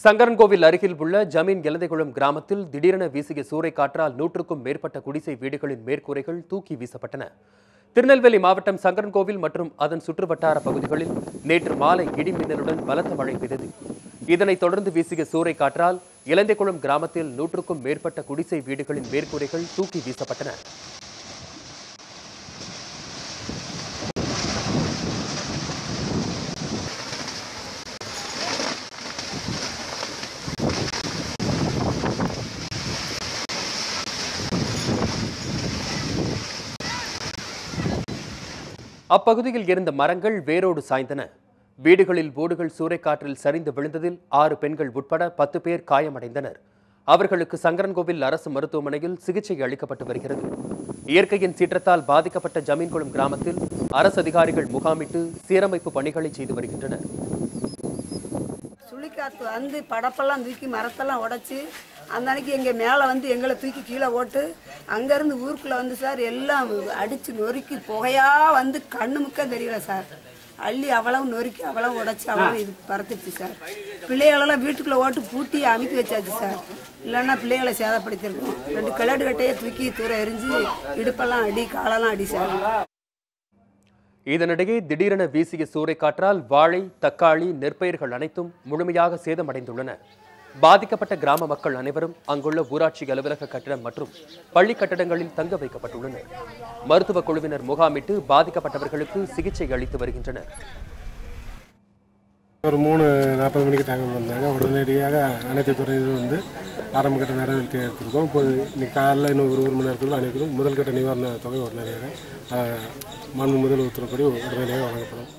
சங்கரன்கோவில் அருகில் உள்ள ஜமீன் எலந்தைகுளம் கிராமத்தில் திடீரென வீசிய சூறைக்காற்றால் 100க்கும் மேற்பட்ட குடிசை வீடுகளின் மேற்கூரைகள் தூக்கி வீசப்பட்டன. திருநெல்வேலி மாவட்டம் சங்கரன்கோவில் மற்றும் அதன் சுற்றுவட்டார பகுதிகளில் நேற்று மாலை இடி மின்னலுடன் பலத்த மழை பெய்தது. இதனைத் தொடர்ந்து வீசிய சூறைக்காற்றால் எலந்தைகுளம் கிராமத்தில் 100க்கும் மேற்பட்ட குடிசை வீடுகளின் மேற்கூரைகள் தூக்கி வீசப்பட்டன. அப்பகுதியில் இருந்த மரங்கள் வேரோடு சாய்ந்தன. வீடுகளில் ஓடுகள் சூறைக்காற்றில் சரிந்து விழுந்ததில் 6 பெண்கள் உட்பட 10 பேர் காயமடைந்தனர். அவர்களுக்கு சங்கரன்கோவில் அரசு மருத்துவமனையில் சிகிச்சை அளிக்கப்பட்டு வருகிறது. இயற்கையின் சீற்றத்தால் பாதிக்கப்பட்ட ஜமீன்குளம் கிராமத்தில் அரசு அதிகாரிகள் முகாமிட்டு சீரமைப்பு பணிகளை செய்து வருகின்றனர். சுழிக்காற்று வந்து படப்பெல்லாம் தூக்கி மரத்தெல்லாம் உடைச்சி அந்த அன்னைக்கு எங்கள் மேலே வந்து எங்களை தூக்கி கீழே போட்டு அங்கேருந்து ஊருக்குள்ளே வந்து சார் எல்லாம் அடித்து நொறுக்கி புகையாக வந்து கண்ணு முக்க தெரியல சார். அள்ளி அவ்வளவு நொறுக்கி அவ்வளவு உடைச்சி அவ்வளவு இது பறத்துச்சு சார். பிள்ளைகளெல்லாம் வீட்டுக்குள்ளே ஓட்டு பூட்டி அமுக்கி வச்சாச்சு சார். இல்லைன்னா பிள்ளைகளை சேதப்படுத்திருக்கோம். 2 கிளடு கட்டையை தூக்கி தூர எரிஞ்சு இடுப்பெல்லாம் அடி காலெல்லாம் அடி சார். இதனிடையே திடீரென வீசிய சூறைக்காற்றால் வாழை, தக்காளி, நெற்பயிர்கள் அனைத்தும் முழுமையாக சேதமடைந்துள்ளன. பாதிக்கப்பட்ட கிராம மக்கள் அனைவரும் அங்குள்ள ஊராட்சி அலுவலக கட்டிடம் மற்றும் பள்ளி கட்டடங்களில் தங்க வைக்கப்பட்டுள்ளனர். மருத்துவ குழுவினர் முகாமிட்டு பாதிக்கப்பட்டவர்களுக்கு சிகிச்சை அளித்து வருகின்றனர். ஒரு 3:40 மணிக்கு தகவல் வந்தாங்க. உடனடியாக அனைத்து துறையிலும் வந்து ஆரம்ப கட்ட நடவடிக்கை எடுத்திருக்கோம். இப்போ இன்னைக்கு காலையில் இன்னும் ஒரு மணி நேரத்துக்குள்ள அனைவரும் முதல் கட்ட நிவாரண தொகை உடனடியாக மாண்பு முதல் உத்தரவுப்படி உடனடியாக வழங்கப்படும்.